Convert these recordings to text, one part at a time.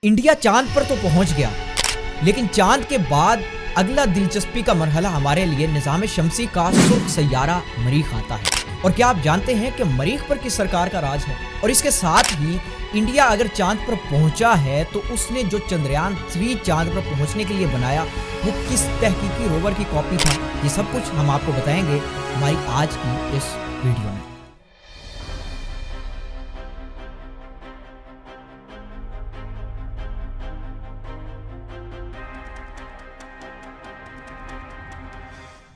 India चांद पर तो पहुंच गया, लेकिन चांद के बाद अगला दिलचस्पी का मरहला हमारे लिए निज़ाम शमसी का सुर्ख सैयारा मरीख आता है। और क्या आप जानते हैं कि मरीख पर किस सरकार का राज है? और इसके साथ ही इंडिया अगर चांद पर पहुंचा है तो उसने जो चंद्रयान 3 चांद पर पहुंचने के लिए बनाया वो किस तहकीकी रोवर की कॉपी था, ये सब कुछ हम आपको बताएंगे हमारी आज की इस वीडियो में।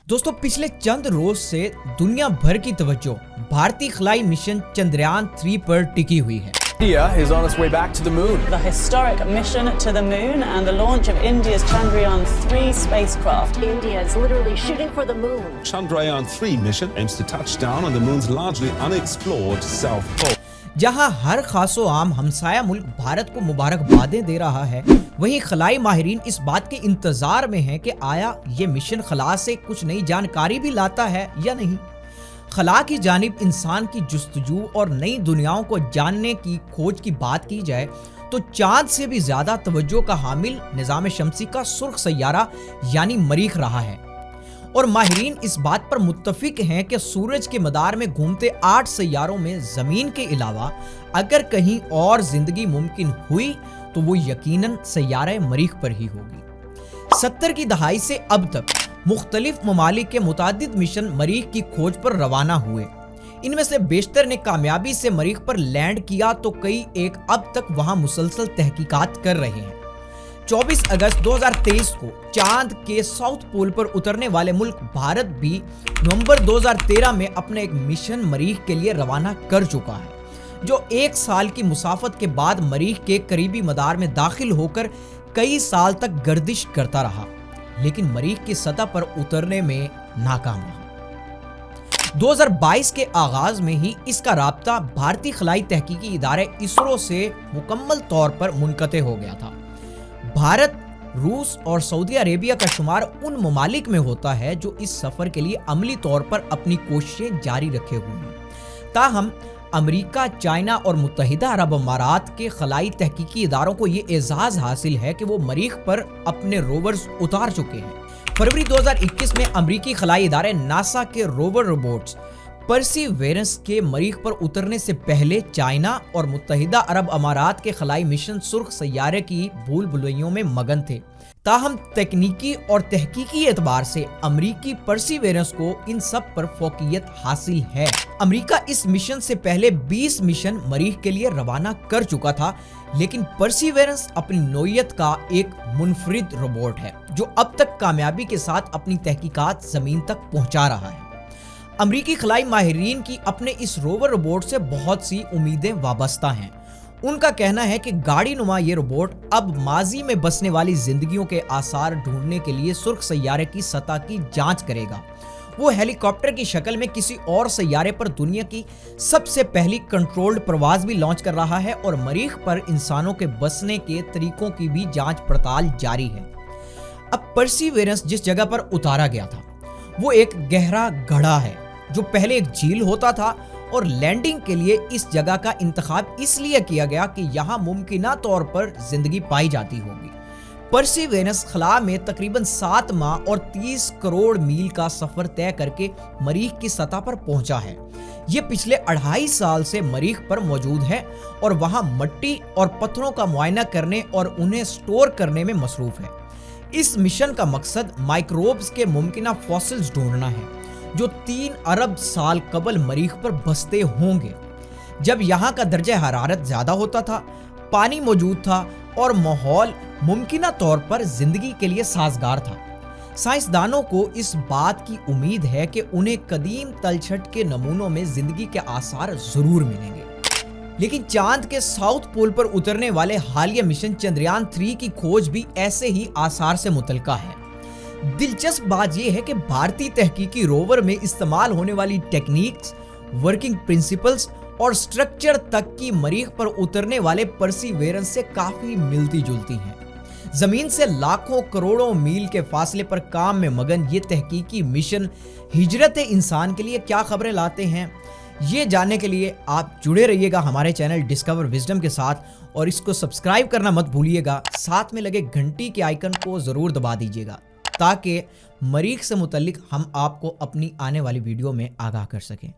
दोस्तों, पिछले चंद रोज से दुनिया भर की तवज्जो भारतीय खलाई मिशन चंद्रयान 3 पर टिकी हुई है। India is on its way back to the moon. The historic mission to the moon and the launch of India's Chandrayaan 3 spacecraft. India is literally shooting for the moon. Chandrayaan 3 mission aims to touch down on the moon's largely unexplored south pole. जहां हर खासो आम हमसाया मुल्क भारत को मुबारकबादें दे रहा है, वहीं खलाई माहिरीन इस बात के इंतजार में हैं कि आया ये मिशन खला से कुछ नई जानकारी भी लाता है या नहीं। खला की जानिब इंसान की जुस्तजू और नई दुनियाओं को जानने की खोज की बात की जाए तो चांद से भी ज्यादा तवज्जो का हामिल निज़ाम शमसी का सुर्ख सैयारा यानी मरीख रहा है। और माहिरीन इस बात पर मुत्तफिक हैं कि सूरज के मदार में घूमते 8 सैयारों में जमीन के अलावा अगर कहीं और जिंदगी मुमकिन हुई तो वो यकीनन सैयारा मरीख पर ही होगी। 70 की दहाई से अब तक मुख्तलिफ ममालिक के मुतादिद मिशन मरीख की खोज पर रवाना हुए। इनमें से बेशतर ने कामयाबी से मरीख पर लैंड किया तो कई एक अब तक वहां मुसलसल तहकीकात कर रहे हैं। 24 अगस्त 2023 को चांद के साउथ पोल पर उतरने वाले मुल्क भारत भी नवंबर 2013 में अपने एक मिशन मरीख के लिए रवाना कर चुका है, जो 1 साल की मुसाफत के बाद मरीख के करीबी मदार में दाखिल होकर कई साल तक गर्दिश करता रहा, लेकिन मरीख की सतह पर उतरने में नाकाम रहा। 2022 के आगाज में ही इसका राब्ता भारतीय खलाई तहकीकी इदारे इसरो से मुकम्मल तौर पर मुनक़ते हो गया था। भारत, रूस और सऊदी अरेबिया का शुमार उन ममालिक में होता है जो इस सफर के लिए अमली तौर पर अपनी कोशिशें जारी रखे हुए हैं। ताहम अमेरिका, चाइना और मुत्तहिदा अरब अमारात के खलाई तहकीकी इदारों को ये एजाज हासिल है कि वो मरीख पर अपने रोवर्स उतार चुके हैं। फरवरी 2021 में अमेरिकी खलाई इदारे नासा के रोवर रोबोट्स परसीवेरेंस के मरीख पर उतरने से पहले चाइना और मुत्तहिदा अरब अमारात के खलाई मिशन सुर्ख सैयारे की भूल भुलैयों में मगन थे। ताहम तकनीकी और तहकीकी एतबार से अमरीकी परसीवेरेंस को इन सब पर फोकियत हासिल है। अमरीका इस मिशन से पहले 20 मिशन मरीख के लिए रवाना कर चुका था, लेकिन परसीवेरेंस अपनी नौइयत का एक मुनफरिद रोबोट है जो अब तक कामयाबी के साथ अपनी तहकीकात जमीन तक पहुंचा रहा है। अमरीकी खलाई माहिरीन की अपने इस रोवर रोबोट से बहुत सी उम्मीदें वाबस्ता हैं। उनका कहना है कि गाड़ी नुमा ये रोबोट अब माजी में बसने वाली जिंदगियों के आसार ढूंढने के लिए सुर्ख सैयारे की सतह की जांच करेगा। वो हेलीकॉप्टर की शक्ल में किसी और सैयारे पर दुनिया की सबसे पहली कंट्रोल्ड प्रवाज भी लॉन्च कर रहा है और मरीख पर इंसानों के बसने के तरीकों की भी जांच पड़ताल जारी है। अब परसीवेरेंस जिस जगह पर उतारा गया था वो एक गहरा गड्ढा है जो पहले एक झील होता था, और लैंडिंग के लिए इस जगह का इंतखाब इसलिए किया गया कि यहाँ मुमकिना तौर पर जिंदगी पाई जाती होगी। परसीवेरेंस खला में तकरीबन 7 माह और 30 करोड़ मील का सफर तय करके मरीख की सतह पर पहुंचा है। ये पिछले 2.5 साल से मरीख पर मौजूद है और वहां मट्टी और पत्थरों का मुआयना करने और उन्हें स्टोर करने में मसरूफ है। इस मिशन का मकसद माइक्रोब्स के मुमकिना फॉसिल्स ढूंढना है जो 3 अरब साल कबल मरीख पर बसते होंगे, जब यहाँ का दर्जा हरारत ज्यादा होता था, पानी मौजूद था और माहौल मुमकिना तौर पर जिंदगी के लिए साजगार था। साइंसदानों को इस बात की उम्मीद है कि उन्हें कदीम तलछट के नमूनों में जिंदगी के आसार जरूर मिलेंगे। लेकिन चांद के साउथ पोल पर उतरने वाले हालिया मिशन चंद्रयान 3 की खोज भी ऐसे ही आसार से मुतल्का है। दिलचस्प बात यह है कि भारतीय तहकीकी रोवर में इस्तेमाल होने वाली टेक्निक्स, वर्किंग प्रिंसिपल्स और स्ट्रक्चर तक की मरीख पर उतरने वाले परसीवेरेंस से काफी मिलती जुलती हैं। जमीन से लाखों करोड़ों मील के फासले पर काम में मगन ये तहकीकी मिशन हिजरत इंसान के लिए क्या खबरें लाते हैं, ये जानने के लिए आप जुड़े रहिएगा हमारे चैनल डिस्कवर विजडम के साथ और इसको सब्सक्राइब करना मत भूलिएगा। साथ में लगे घंटी के आइकन को ज़रूर दबा दीजिएगा ताकि मरीख से मुतल्लिक हम आपको अपनी आने वाली वीडियो में आगाह कर सकें।